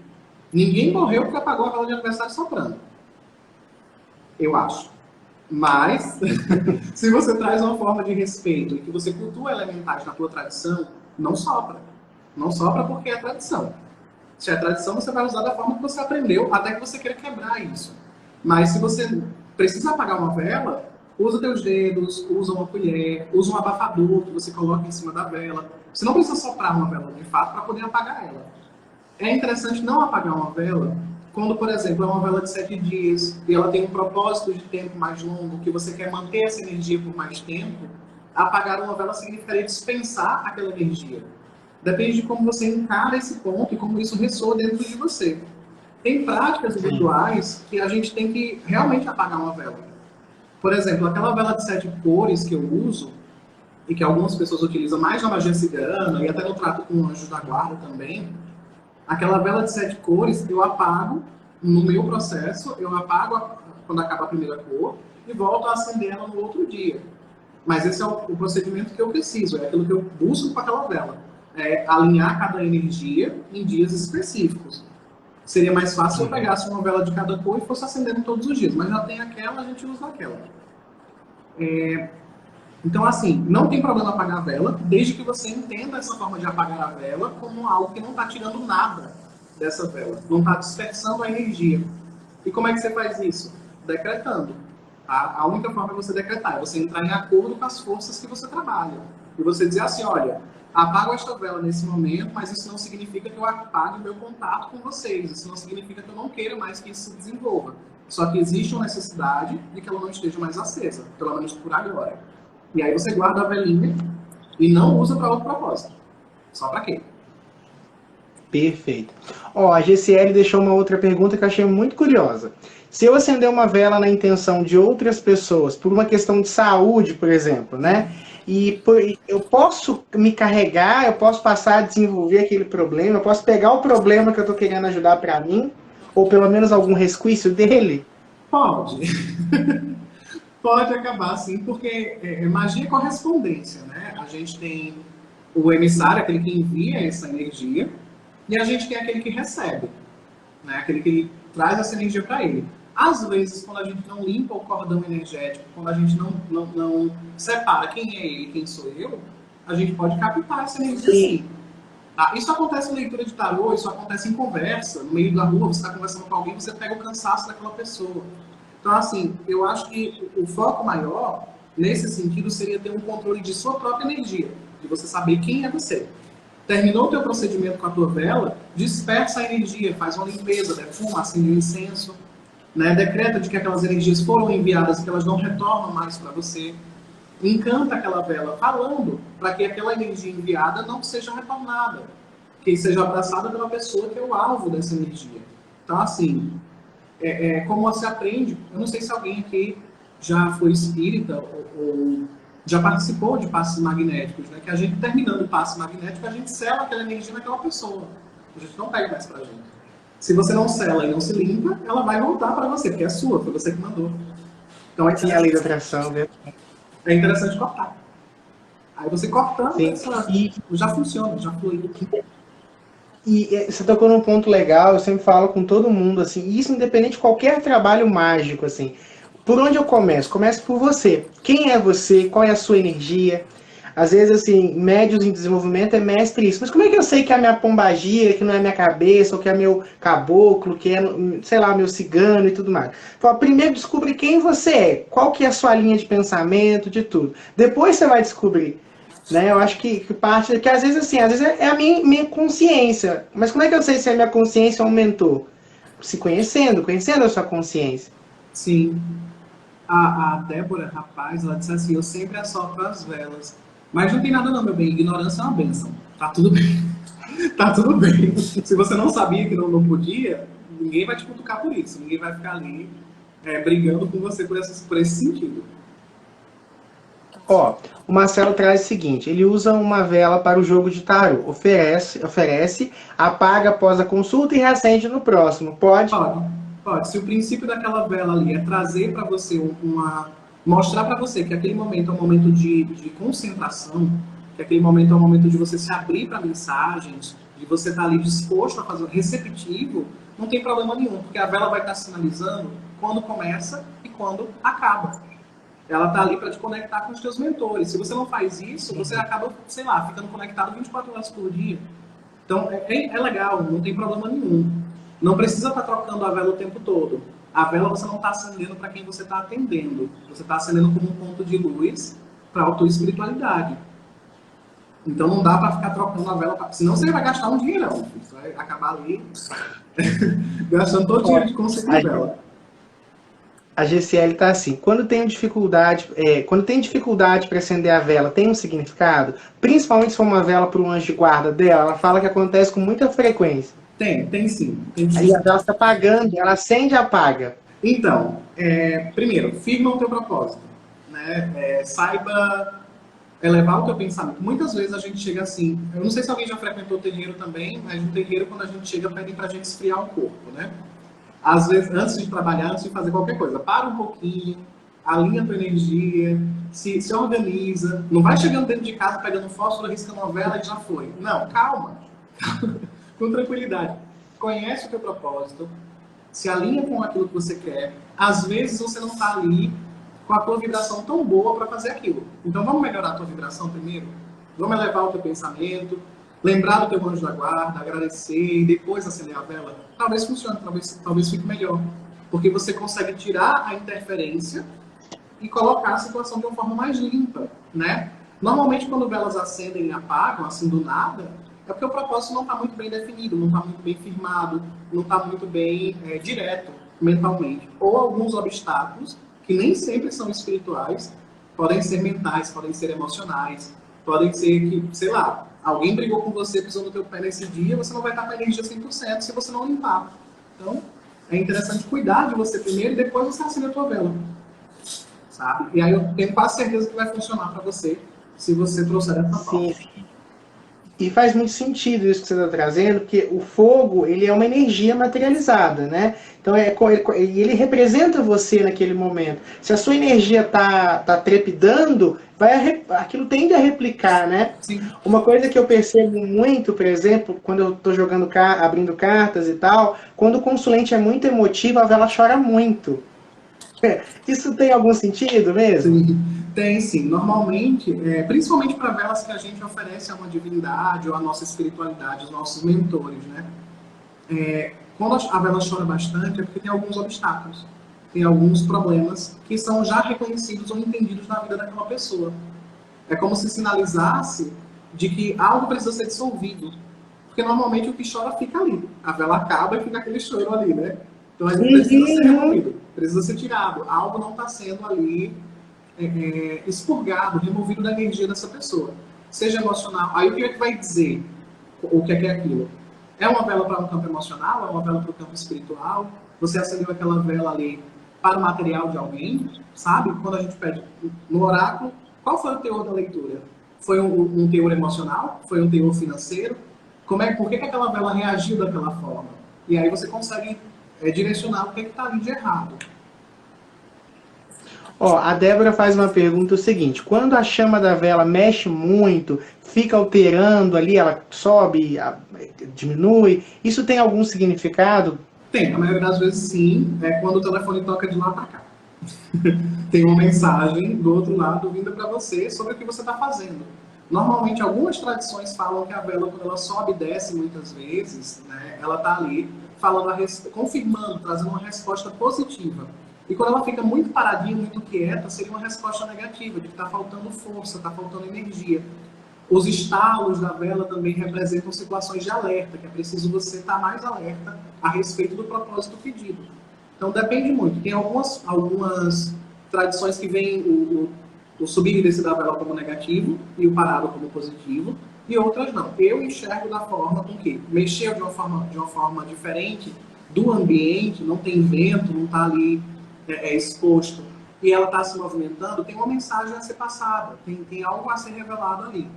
ninguém morreu porque apagou a vela de aniversário soprando. Eu acho. Mas, se você traz uma forma de respeito e que você cultua elementais na tua tradição, não sopra. Não sopra porque é tradição. Se é tradição, você vai usar da forma que você aprendeu, até que você queira quebrar isso. Mas se você precisa apagar uma vela, usa teus dedos, usa uma colher, usa um abafador que você coloca em cima da vela. Você não precisa soprar uma vela de fato para poder apagar ela. É interessante não apagar uma vela quando, por exemplo, é uma vela de 7 dias e ela tem um propósito de tempo mais longo, que você quer manter essa energia por mais tempo. Apagar uma vela significaria dispensar aquela energia. Depende de como você encara esse ponto e como isso ressoa dentro de você. Tem práticas e Sim. rituais que a gente tem que realmente apagar uma vela. Por exemplo, aquela vela de 7 cores que eu uso, e que algumas pessoas utilizam mais na magia cigana, e até no trato com anjos da guarda também, aquela vela de 7 cores eu apago no meu processo, eu apago quando acaba a primeira cor, e volto a acender ela no outro dia. Mas esse é o procedimento que eu preciso, é aquilo que eu busco com aquela vela. É alinhar cada energia em dias específicos. Seria mais fácil se eu Uhum. pegasse uma vela de cada cor e fosse acendendo todos os dias, mas já tem aquela, a gente usa aquela. Então, assim, não tem problema apagar a vela, desde que você entenda essa forma de apagar a vela como algo que não está tirando nada dessa vela, não está dispersando a energia. E como é que você faz isso? Decretando. Tá? A única forma é você decretar, é você entrar em acordo com as forças que você trabalha. E você dizer assim, olha, apago esta vela nesse momento, mas isso não significa que eu apague o meu contato com vocês. Isso não significa que eu não queira mais que isso se desenvolva. Só que existe uma necessidade de que ela não esteja mais acesa, pelo menos por agora. E aí você guarda a velinha e não usa para outro propósito. Só para quê? Perfeito. Ó, a GCL deixou uma outra pergunta que eu achei muito curiosa. Se eu acender uma vela na intenção de outras pessoas, por uma questão de saúde, por exemplo, né? Eu posso me carregar, eu posso passar a desenvolver aquele problema, eu posso pegar o problema que eu estou querendo ajudar para mim, ou pelo menos algum resquício dele? Pode. Pode acabar sim, porque magia é correspondência, né? A gente tem o emissário, aquele que envia essa energia, e a gente tem aquele que recebe, né? Aquele que traz essa energia para ele. Às vezes, quando a gente não limpa o cordão energético, quando a gente não separa quem é ele e quem sou eu, a gente pode captar essa energia Sim. sim. Tá? Isso acontece em leitura de tarô, isso acontece em conversa, no meio da rua, você está conversando com alguém, você pega o cansaço daquela pessoa. Então, assim, eu acho que o foco maior, nesse sentido, seria ter um controle de sua própria energia, de você saber quem é você. Terminou o teu procedimento com a tua vela, dispersa a energia, faz uma limpeza, defuma, acende um incenso, né? Decreta de que aquelas energias foram enviadas e que elas não retornam mais para você. Encanta aquela vela falando para que aquela energia enviada não seja retornada, que seja abraçada pela pessoa que é o alvo dessa energia. Então, assim, como você aprende, eu não sei se alguém aqui já foi espírita ou já participou de passes magnéticos, né? Que a gente, terminando o passe magnético, a gente sela aquela energia naquela pessoa. A gente não pega mais pra gente. Se você não sela e não se limpa, ela vai voltar para você, porque é sua, foi você que mandou. Então E a lei da atração, né? é interessante cortar. Aí você cortando, Sim. já funciona, já flui. Você tocou num ponto legal, eu sempre falo com todo mundo, assim, isso independente de qualquer trabalho mágico, assim. Por onde eu começo? Começo por você. Quem é você? Qual é a sua energia? Às vezes, assim, médios em desenvolvimento é mestre isso. Mas como é que eu sei que é a minha pombagira, que não é minha cabeça, ou que é meu caboclo, que é, sei lá, meu cigano e tudo mais? Então, primeiro descubra quem você é, qual que é a sua linha de pensamento, de tudo. Depois você vai descobrir, né? Eu acho que parte, que às vezes, assim, às vezes é a minha consciência. Mas como é que eu sei se a minha consciência aumentou? Se conhecendo, conhecendo a sua consciência. Sim. A Débora, rapaz, ela disse assim, eu sempre assopro as velas. Mas não tem nada não, meu bem, ignorância é uma bênção. Tá tudo bem. Tá tudo bem. Se você não sabia que não podia, ninguém vai te cutucar por isso. Ninguém vai ficar ali brigando com você por esse sentido. Ó, o Marcelo traz o seguinte, ele usa uma vela para o jogo de tarô, oferece, apaga após a consulta e reacende no próximo. Pode? Pode, pode. Se o princípio daquela vela ali é trazer para você mostrar para você que aquele momento é um momento de concentração, que aquele momento é um momento de você se abrir para mensagens, de você estar ali disposto a fazer, receptivo, não tem problema nenhum, porque a vela vai estar sinalizando quando começa e quando acaba. Ela está ali para te conectar com os teus mentores. Se você não faz isso, você acaba, sei lá, ficando conectado 24 horas por dia. Então, é legal, não tem problema nenhum. Não precisa estar trocando a vela o tempo todo. A vela você não está acendendo para quem você está atendendo. Você está acendendo como um ponto de luz para a tua espiritualidade. Então, não dá para ficar trocando a vela, senão você vai gastar um dinheirão. Você vai acabar ali gastando todo o dinheiro de conceito de vela. A GCL tá assim, quando tem dificuldade para acender a vela, tem um significado? Principalmente se for uma vela para o anjo de guarda dela, ela fala que acontece com muita frequência. Tem sim. Tem Aí sim. a vela está apagando, ela acende e apaga. Então, primeiro, firma o teu propósito. Né? Saiba elevar o teu pensamento. Muitas vezes a gente chega assim, eu não sei se alguém já frequentou o terreiro também, mas no terreiro, quando a gente chega, pedem pra gente esfriar o corpo, né? Às vezes, antes de trabalhar, antes de fazer qualquer coisa, para um pouquinho, alinha a tua energia, se organiza. Não vai chegando dentro de casa, pegando fósforo, riscando uma vela e já foi. Não, calma. Com tranquilidade. Conhece o teu propósito, se alinha com aquilo que você quer. Às vezes você não está ali com a tua vibração tão boa para fazer aquilo. Então vamos melhorar a tua vibração primeiro? Vamos elevar o teu pensamento, lembrar do teu anjo da guarda, agradecer e depois acender a vela. Talvez funcione, talvez fique melhor. Porque você consegue tirar a interferência e colocar a situação de uma forma mais limpa, né? Normalmente quando velas acendem e apagam, assim do nada, é porque o propósito não está muito bem definido, não está muito bem firmado, não está muito bem direto mentalmente. Ou alguns obstáculos, que nem sempre são espirituais, podem ser mentais, podem ser emocionais, podem ser que, sei lá, alguém brigou com você, pisou no teu pé nesse dia, você não vai estar com a energia 100% se você não limpar. Então, é interessante cuidar de você primeiro e depois você acende a tua vela. Sabe? E aí eu tenho quase certeza que vai funcionar para você se você trouxer essa forma. Sim. E faz muito sentido isso que você está trazendo, porque o fogo, ele é uma energia materializada, né? Então, ele representa você naquele momento. Se a sua energia tá trepidando, aquilo tende a replicar, né? Sim. Uma coisa que eu percebo muito, por exemplo, quando eu estou abrindo cartas e tal, quando o consulente é muito emotivo, a vela chora muito. Isso tem algum sentido mesmo? Sim, tem sim. Normalmente, principalmente para velas que a gente oferece a uma divindade ou a nossa espiritualidade, os nossos mentores, né? Quando a vela chora bastante é porque tem alguns obstáculos, tem alguns problemas que são já reconhecidos ou entendidos na vida daquela pessoa. É como se sinalizasse de que algo precisa ser dissolvido. Porque normalmente o que chora fica ali. A vela acaba e fica aquele choro ali, né? Então a gente precisa ser removido, precisa ser tirado. Algo não está sendo ali expurgado, removido da energia dessa pessoa. Seja emocional. Aí o que é que vai dizer o que é aquilo? É uma vela para um campo emocional? É uma vela para o campo espiritual? Você acendeu aquela vela ali para o material de alguém? Sabe? Quando a gente pede no oráculo, qual foi o teor da leitura? Foi um teor emocional? Foi um teor financeiro? Por que aquela vela reagiu daquela forma? E aí você consegue direcionar o que está ali de errado. Ó, a Débora faz uma pergunta o seguinte: quando a chama da vela mexe muito, fica alterando ali, ela sobe, diminui, isso tem algum significado? Tem, a maioria das vezes sim, é quando o telefone toca de lá para cá. Tem uma mensagem do outro lado vindo para você sobre o que você está fazendo. Normalmente, algumas tradições falam que a vela, quando ela sobe e desce muitas vezes, né, ela está ali falando confirmando, trazendo uma resposta positiva. E quando ela fica muito paradinha, muito quieta, seria uma resposta negativa, de que está faltando força, está faltando energia. Os estalos da vela também representam situações de alerta, que é preciso você estar mais alerta a respeito do propósito pedido. Então depende muito. Tem algumas tradições que veem o subir e descer da vela como negativo e o parado como positivo, e outras não. Eu enxergo da forma com que mexeu de uma forma diferente do ambiente, não tem vento, não está ali exposto, e ela está se movimentando, tem uma mensagem a ser passada, tem algo a ser revelado ali.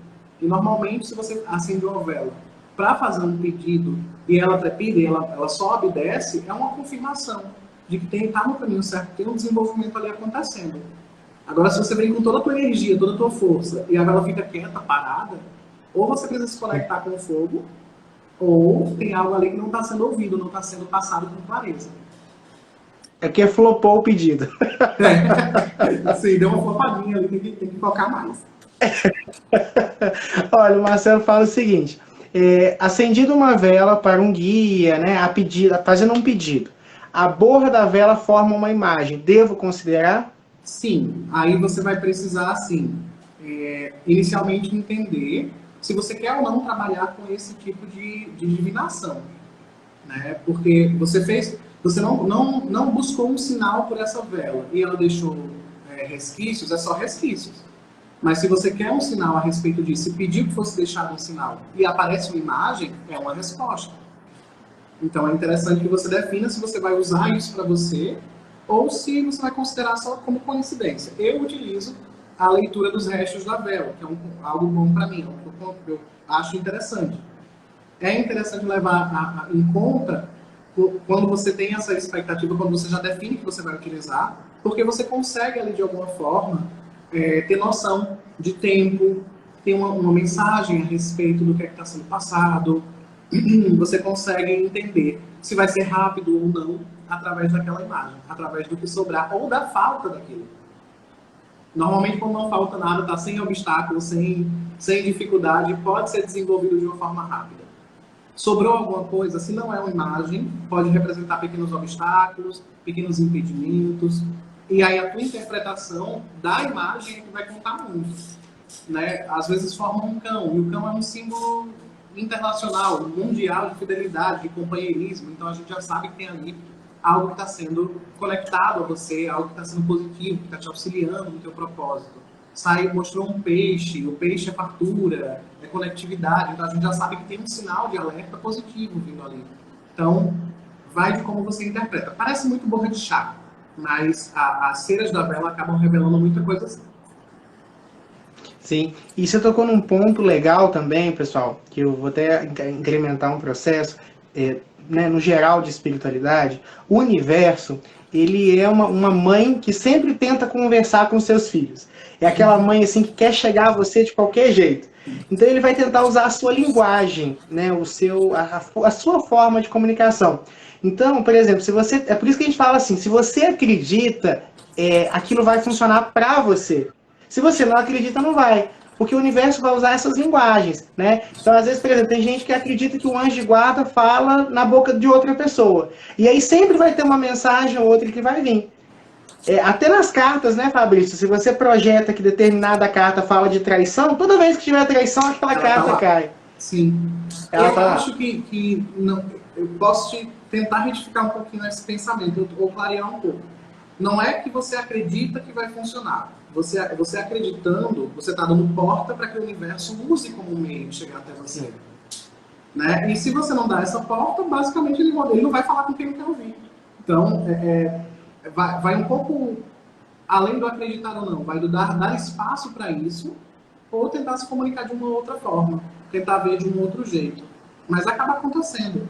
E normalmente, se você acende uma vela para fazer um pedido e ela trepida, e ela sobe e desce, é uma confirmação de que está no caminho certo, tem um desenvolvimento ali acontecendo. Agora, se você vem com toda a tua energia, toda a tua força, e a vela fica quieta, parada, ou você precisa se conectar com o fogo, ou tem algo ali que não está sendo ouvido, não está sendo passado com clareza. É que flopou o pedido. Assim, deu uma flopadinha ali, tem que focar mais. Olha, o Marcelo fala o seguinte: acendido uma vela para um guia, né, fazendo um pedido. A borra da vela forma uma imagem. Devo considerar? Sim, aí você vai precisar, assim, inicialmente entender se você quer ou não trabalhar com esse tipo de divinação, né? Porque você não buscou um sinal por essa vela e ela deixou resquícios, é só resquícios. Mas se você quer um sinal a respeito disso e pediu que fosse deixado um sinal e aparece uma imagem, é uma resposta. Então é interessante que você defina se você vai usar isso para você ou se você vai considerar só como coincidência. Eu utilizo a leitura dos restos da vela, que é algo bom para mim, eu acho interessante. É interessante levar em conta quando você tem essa expectativa, quando você já define que você vai utilizar, porque você consegue ali de alguma forma ter noção de tempo, ter uma mensagem a respeito do que está sendo passado, você consegue entender se vai ser rápido ou não através daquela imagem, através do que sobrar ou da falta daquilo. Normalmente, quando não falta nada, está sem obstáculo, sem dificuldade, pode ser desenvolvido de uma forma rápida. Sobrou alguma coisa, se não é uma imagem, pode representar pequenos obstáculos, pequenos impedimentos, e aí a tua interpretação da imagem é que vai contar muito. Né? Às vezes forma um cão, e o cão é um símbolo internacional, mundial de fidelidade, de companheirismo, então a gente já sabe que tem ali algo que está sendo conectado a você, algo que está sendo positivo, que está te auxiliando no teu propósito. Mostrou um peixe, o peixe é fartura, é conectividade, então a gente já sabe que tem um sinal de alerta positivo vindo ali. Então, vai de como você interpreta. Parece muito borra de chá, mas as ceras da vela acabam revelando muita coisa assim. Sim, e você tocou num ponto legal também, pessoal, que eu vou até incrementar um processo, né, no geral de espiritualidade. O universo, ele é uma mãe que sempre tenta conversar com seus filhos. É aquela mãe assim que quer chegar a você de qualquer jeito. Então ele vai tentar usar a sua linguagem, né, a sua forma de comunicação. Então, por exemplo, é por isso que a gente fala assim, se você acredita, aquilo vai funcionar para você. Se você não acredita, não vai. Porque o universo vai usar essas linguagens, né? Então, às vezes, por exemplo, tem gente que acredita que o anjo de guarda fala na boca de outra pessoa. E aí sempre vai ter uma mensagem ou outra que vai vir. Até nas cartas, né, Fabrício? Se você projeta que determinada carta fala de traição, toda vez que tiver traição, aquela carta cai. Sim. Ela eu tá acho que não, eu posso tentar retificar um pouquinho esse pensamento, ou clarear um pouco. Não é que você acredita que vai funcionar. Você acreditando, você está dando porta para que o universo use como meio de chegar até você. Né? E se você não dá essa porta, basicamente ele não vai falar com quem não quer ouvir. Então, vai um pouco além do acreditar ou não. Vai dar espaço para isso, ou tentar se comunicar de uma outra forma. Tentar ver de um outro jeito. Mas acaba acontecendo.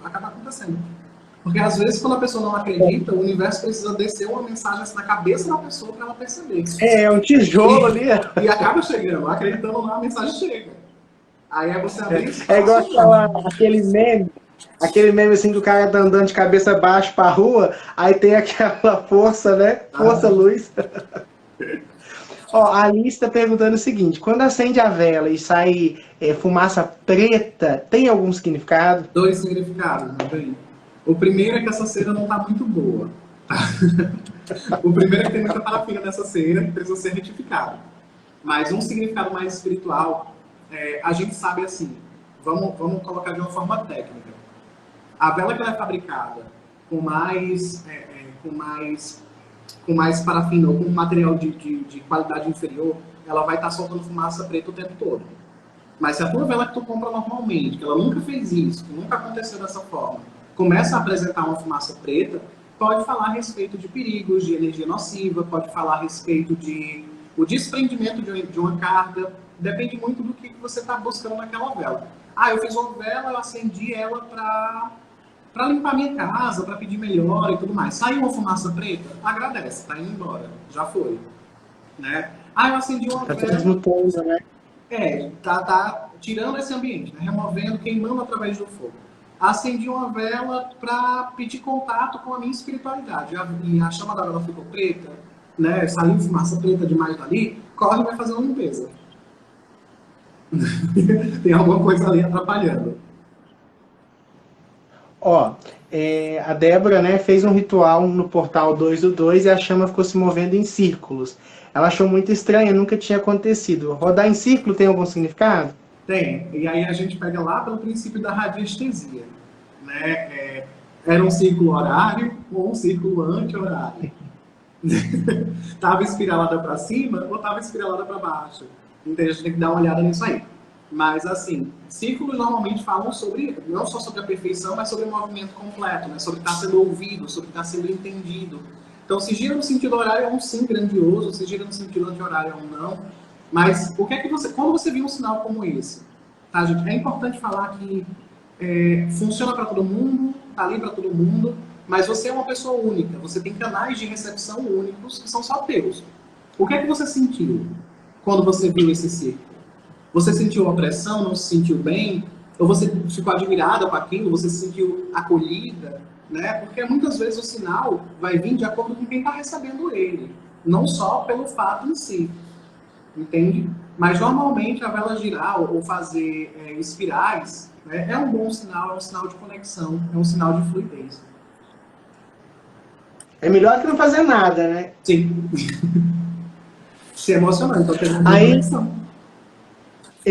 Porque às vezes, quando a pessoa não acredita, o universo precisa descer uma mensagem assim, na cabeça da pessoa para ela perceber. É um tijolo ali. E acaba chegando, acreditando ou não, a mensagem chega. Aí é você abrir É igual espaço. aquele meme assim que o cara tá andando de cabeça baixa pra rua, aí tem aquela força, né? Força, luz. Ó, a Alice está perguntando o seguinte: quando acende a vela e sai fumaça preta, tem algum significado? Dois significados, não tem? O primeiro é que essa cera não está muito boa. O primeiro é que tem muita parafina nessa cera que precisa ser retificada. Mas um significado mais espiritual, a gente sabe assim, vamos colocar de uma forma técnica. A vela que ela é fabricada com mais parafina ou com material de qualidade inferior, ela vai estar soltando fumaça preta o tempo todo. Mas se a tua vela que tu compra normalmente, que ela nunca fez isso, que nunca aconteceu dessa forma, começa a apresentar uma fumaça preta, pode falar a respeito de perigos, de energia nociva, pode falar a respeito de o desprendimento de uma carga, depende muito do que você está buscando naquela vela. Ah, eu fiz uma vela, eu acendi ela para limpar minha casa, para pedir melhora e tudo mais. Saiu uma fumaça preta? Agradece, tá indo embora, já foi. Né? Ah, eu acendi uma Tá vela... transmutando, né? Tá tirando esse ambiente, né? Removendo, queimando através do fogo. Acendi uma vela para pedir contato com a minha espiritualidade. E a chama da vela ficou preta, né? Saiu fumaça preta demais dali, corre e vai fazer uma limpeza. Tem alguma coisa ali atrapalhando. Ó, a Débora, né, fez um ritual no portal 2 e a chama ficou se movendo em círculos. Ela achou muito estranho, nunca tinha acontecido. Rodar em círculo tem algum significado? Tem. E aí a gente pega lá pelo princípio da radiestesia. Né? Era um círculo horário ou um círculo anti-horário. Estava espiralada para cima ou estava espiralada para baixo. Então a gente tem que dar uma olhada nisso aí. Mas assim, círculos normalmente falam sobre, não só sobre a perfeição, mas sobre o movimento completo, né? Sobre estar sendo ouvido, sobre estar sendo entendido. Então, se gira no sentido horário é um sim grandioso, se gira no sentido anti-horário é um não. Mas o que é que quando você viu um sinal como esse, tá, gente? É importante falar que funciona para todo mundo, tá ali para todo mundo, mas você é uma pessoa única, você tem canais de recepção únicos que são só teus. O que é que você sentiu quando você viu esse círculo? Você sentiu opressão, não se sentiu bem? Ou você ficou admirada com aquilo, você se sentiu acolhida? Né? Porque muitas vezes o sinal vai vir de acordo com quem está recebendo ele, não só pelo fato em si. Entende? Mas normalmente a vela girar ou fazer espirais, né, é um bom sinal, é um sinal de conexão, é um sinal de fluidez. É melhor que não fazer nada, né? Sim. Se emocionando, então tem uma conexão.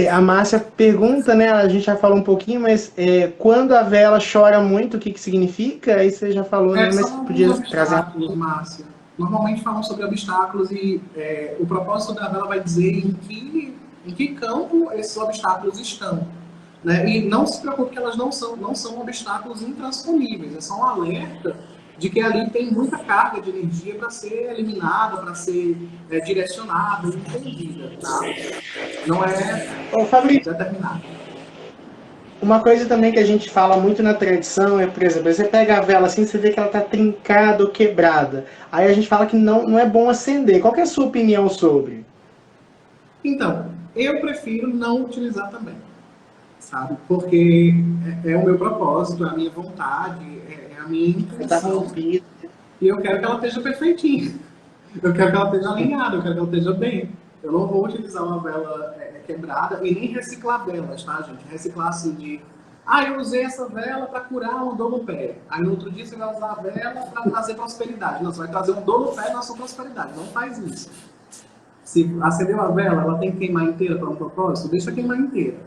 A Márcia pergunta, né? A gente já falou um pouquinho, mas quando a vela chora muito, o que significa? Aí você já falou, né? Mas podia trazer. Márcia. Normalmente falam sobre obstáculos e o propósito da vela vai dizer em que campo esses obstáculos estão. Né? E não se preocupe que elas não são obstáculos intransponíveis, é só um alerta de que ali tem muita carga de energia para ser eliminada, para ser direcionada, entendida. Tá? Não é determinado. Uma coisa também que a gente fala muito na tradição é, por exemplo, você pega a vela assim, você vê que ela está trincada ou quebrada. Aí a gente fala que não é bom acender. Qual que é a sua opinião sobre? Então, eu prefiro não utilizar também, sabe? Porque é o meu propósito, é a minha vontade, é a minha intenção. E eu quero que ela esteja perfeitinha. Eu quero que ela esteja alinhada, eu quero que ela esteja bem. Eu não vou utilizar uma vela quebrada e nem reciclar velas, tá, gente? Reciclar assim de... eu usei essa vela para curar uma dor no pé. Aí no outro dia você vai usar a vela para trazer prosperidade. Não, você vai trazer um dor no pé na sua prosperidade. Não faz isso. Se acendeu a vela, ela tem que queimar inteira para um propósito? Deixa queimar inteira.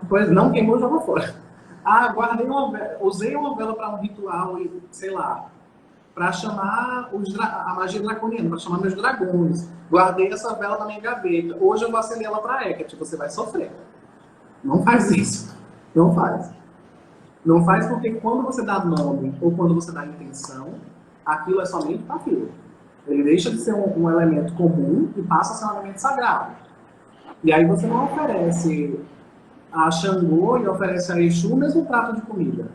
Pois não queimou, joga fora. Guardei uma vela, usei uma vela para um ritual e, sei lá, para chamar a magia draconiana, para chamar meus dragões. Guardei essa vela na minha gaveta. Hoje eu vou acender ela para Hecate. Você vai sofrer. Não faz isso. Não faz. Não faz porque quando você dá nome ou quando você dá intenção, aquilo é somente para aquilo. Ele deixa de ser um elemento comum e passa a ser um elemento sagrado. E aí você não oferece a Xangô e oferece a Exu o mesmo prato de comida.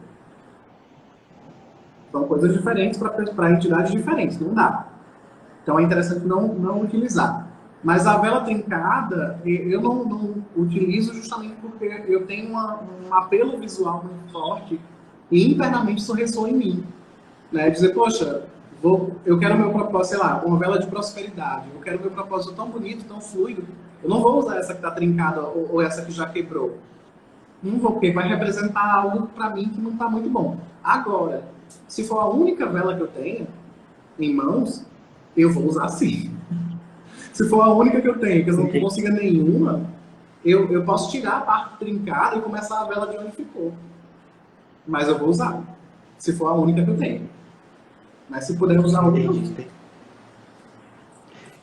São coisas diferentes para entidades diferentes, não dá. Então é interessante não utilizar. Mas a vela trincada, eu não utilizo justamente porque eu tenho um apelo visual muito forte e internamente isso ressoa em mim. Né? Dizer, poxa, eu quero meu propósito, sei lá, uma vela de prosperidade, eu quero meu propósito tão bonito, tão fluido, eu não vou usar essa que está trincada ou essa que já quebrou. Não vou, porque vai representar algo para mim que não está muito bom. Agora, se for a única vela que eu tenho em mãos, eu vou usar sim. Se for a única que eu tenho, que eu não consiga nenhuma, eu posso tirar a parte trincada e começar a vela de onde ficou. Mas eu vou usar. Se for a única que eu tenho. Mas se puder usar outra, eu uso.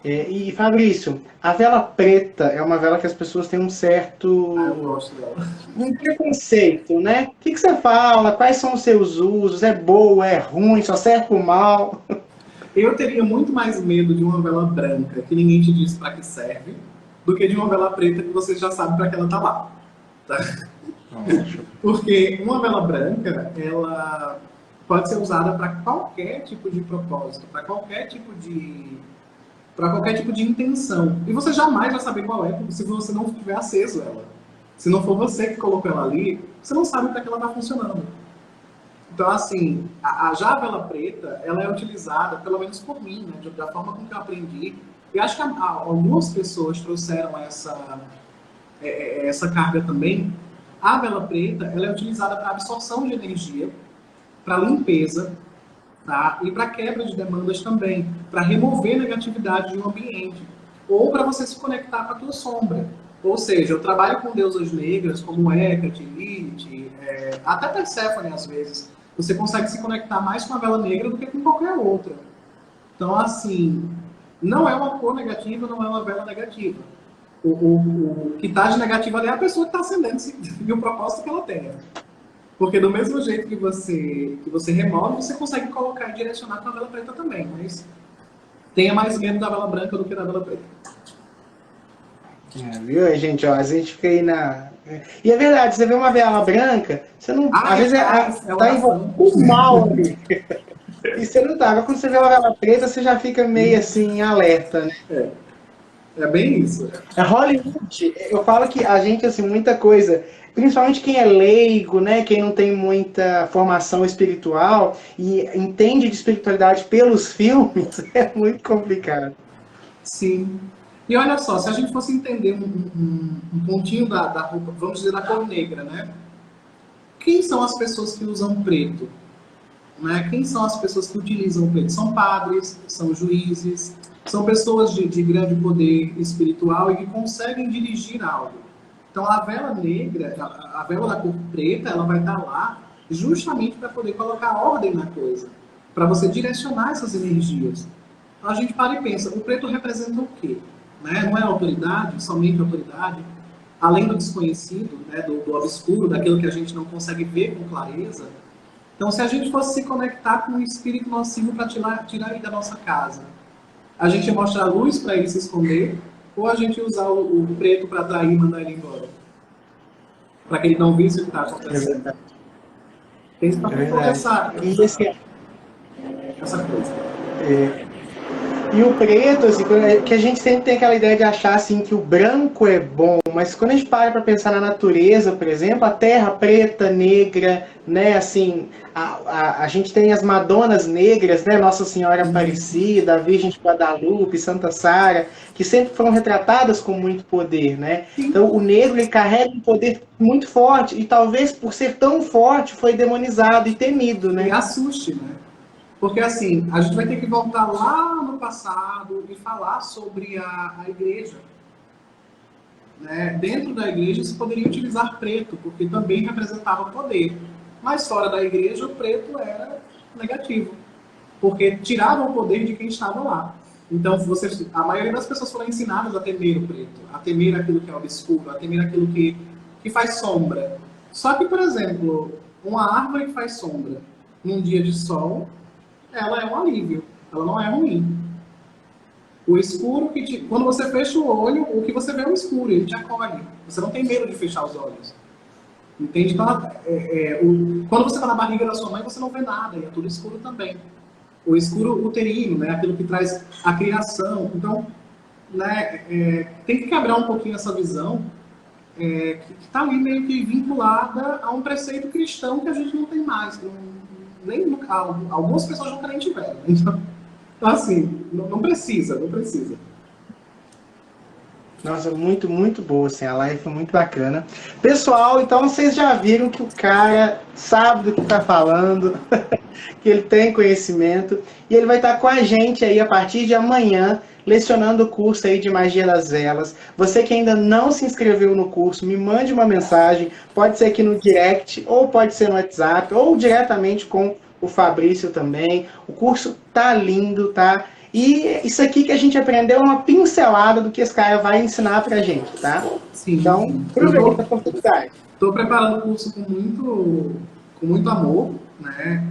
E Fabrício, a vela preta é uma vela que as pessoas têm um certo eu gosto dela. Um preconceito, né? O que você fala? Quais são os seus usos? É boa, é ruim, só serve pro mal? Eu teria muito mais medo de uma vela branca que ninguém te diz para que serve, do que de uma vela preta que você já sabe para que ela tá lá. Tá? Porque uma vela branca, ela pode ser usada para qualquer tipo de propósito, para qualquer tipo de intenção. E você jamais vai saber qual é, se você não tiver aceso ela. Se não for você que colocou ela ali, você não sabe para que ela está funcionando. Então, assim, já a vela preta, ela é utilizada, pelo menos por mim, né, da forma como que eu aprendi. E acho que algumas pessoas trouxeram essa carga também. A vela preta, ela é utilizada para absorção de energia, para limpeza, tá? E para quebra de demandas também, para remover negatividade de um ambiente, ou para você se conectar com a tua sombra. Ou seja, eu trabalho com deusas negras, como Hecate, Lilith, até Perséfone às vezes. Você consegue se conectar mais com a vela negra do que com qualquer outra. Então, assim, não é uma cor negativa, não é uma vela negativa. O que está de negativo ali é a pessoa que está acendendo e o propósito que ela tenha. Porque do mesmo jeito que você remove, você consegue colocar e direcionar com a vela preta também. Mas tenha mais medo da vela branca do que da vela preta. Viu, gente? Ó, a gente fica aí na... E é verdade, você vê uma vela branca, você não... às vezes tá envolvido com mal ali. E você não tá. Agora quando você vê uma vela preta, você já fica meio assim, alerta, né? É bem isso. É Hollywood. Eu falo que a gente, assim, muita coisa, principalmente quem é leigo, né? Quem não tem muita formação espiritual e entende de espiritualidade pelos filmes, é muito complicado. Sim. E olha só, se a gente fosse entender um pontinho da roupa, vamos dizer, da cor negra, né? Quem são as pessoas que usam preto? Né? Quem são as pessoas que utilizam preto? São padres, são juízes, são pessoas de grande poder espiritual e que conseguem dirigir algo. Então a vela negra, a vela da cor preta, ela vai estar lá justamente para poder colocar ordem na coisa, para você direcionar essas energias. Então a gente para e pensa, o preto representa o quê? Né? Não é autoridade, somente autoridade, além do desconhecido, né? do obscuro, daquilo que a gente não consegue ver com clareza. Então, se a gente fosse se conectar com o espírito nocivo para tirar ele da nossa casa, a gente ia mostrar a luz para ele se esconder, ou a gente ia usar o preto para atrair e mandar ele embora? Para que ele não visse o que está acontecendo. Pensa para toda essa coisa. E o preto, assim, que a gente sempre tem aquela ideia de achar assim, que o branco é bom, mas quando a gente para pensar na natureza, por exemplo, a terra preta, negra, né, assim, a gente tem as Madonas negras, né, Nossa Senhora Aparecida, a Virgem de Guadalupe, Santa Sara, que sempre foram retratadas com muito poder, né? Então o negro, ele carrega um poder muito forte e talvez por ser tão forte foi demonizado e temido, né? E assuste, né? Porque assim, a gente vai ter que voltar lá no passado e falar sobre a igreja. Né? Dentro da igreja se poderia utilizar preto, porque também representava poder. Mas fora da igreja o preto era negativo, porque tirava o poder de quem estava lá. Então a maioria das pessoas foram ensinadas a temer o preto, a temer aquilo que é obscuro, a temer aquilo que faz sombra. Só que, por exemplo, uma árvore que faz sombra num dia de sol, ela é um alívio, ela não é ruim. O escuro, quando você fecha o olho, o que você vê é o escuro, ele te acolhe. Você não tem medo de fechar os olhos. Entende? Então, quando você está na barriga da sua mãe, você não vê nada, e é tudo escuro também. O escuro uterino, né? Aquilo que traz a criação. Então, né, tem que quebrar um pouquinho essa visão que está ali meio que vinculada a um preceito cristão que a gente não tem mais. Algumas pessoas nunca nem tiveram. Então, assim, não precisa, não precisa. Nossa, muito, muito boa, assim, a live foi muito bacana. Pessoal, então vocês já viram que o cara sabe do que está falando, que ele tem conhecimento, e ele vai estar com a gente aí a partir de amanhã, lecionando o curso aí de Magia das Velas. Você que ainda não se inscreveu no curso, me mande uma mensagem, pode ser aqui no direct, ou pode ser no WhatsApp, ou diretamente com o Fabrício também. O curso tá lindo, tá? E isso aqui que a gente aprendeu é uma pincelada do que esse cara vai ensinar pra gente, tá? Sim, então, aproveita a oportunidade. Estou preparando o curso com muito amor, né?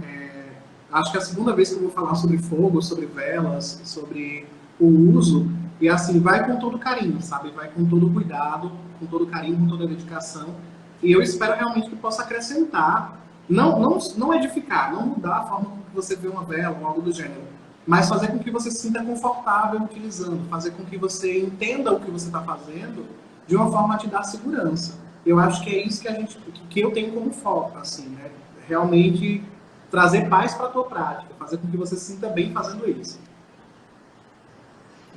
Acho que é a segunda vez que eu vou falar sobre fogo, sobre velas, sobre o uso, e assim, vai com todo carinho, sabe? Vai com todo cuidado, com todo carinho, com toda dedicação, e eu espero realmente que possa acrescentar, não edificar, não mudar a forma como você vê uma vela ou algo do gênero, mas fazer com que você se sinta confortável utilizando, fazer com que você entenda o que você está fazendo de uma forma a te dar segurança. Eu acho que é isso que eu tenho como foco, assim, né? Realmente trazer paz para a tua prática, fazer com que você se sinta bem fazendo isso.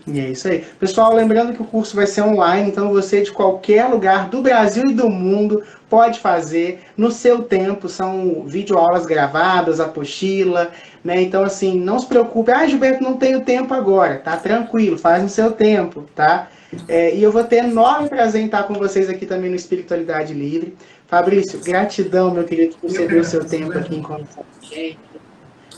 E é isso aí. Pessoal, lembrando que o curso vai ser online, então você de qualquer lugar do Brasil e do mundo pode fazer no seu tempo. São videoaulas gravadas, apostila, né? Então, assim, não se preocupe. Ah, Gilberto, não tenho tempo agora. Tá tranquilo, faz no seu tempo, tá? E eu vou ter enorme prazer em estar com vocês aqui também no Espiritualidade Livre. Fabrício, gratidão, meu querido, por você ver o seu tempo aqui em contato com a gente.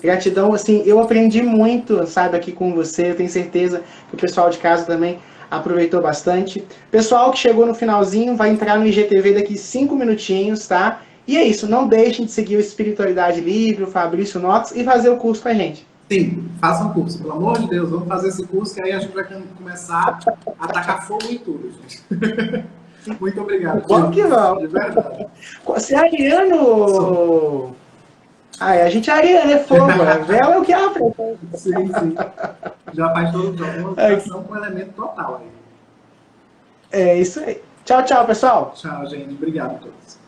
Gratidão, assim, eu aprendi muito, sabe, aqui com você, eu tenho certeza que o pessoal de casa também aproveitou bastante. Pessoal que chegou no finalzinho, vai entrar no IGTV daqui 5 minutinhos, tá? E é isso, não deixem de seguir o Espiritualidade Livre, o Fabrício Nox, e fazer o curso com a gente. Sim, façam o curso, pelo amor de Deus, vamos fazer esse curso, que aí a gente vai começar a atacar fogo em tudo, gente. Muito obrigado. Vamos que vamos. De verdade. Se é ariano... a gente ariana, é fogo, a vela é o que ela aprende. Sim, sim. Já faz uma ligação com o elemento total aí. É isso aí. Tchau, tchau, pessoal. Tchau, gente. Obrigado a todos.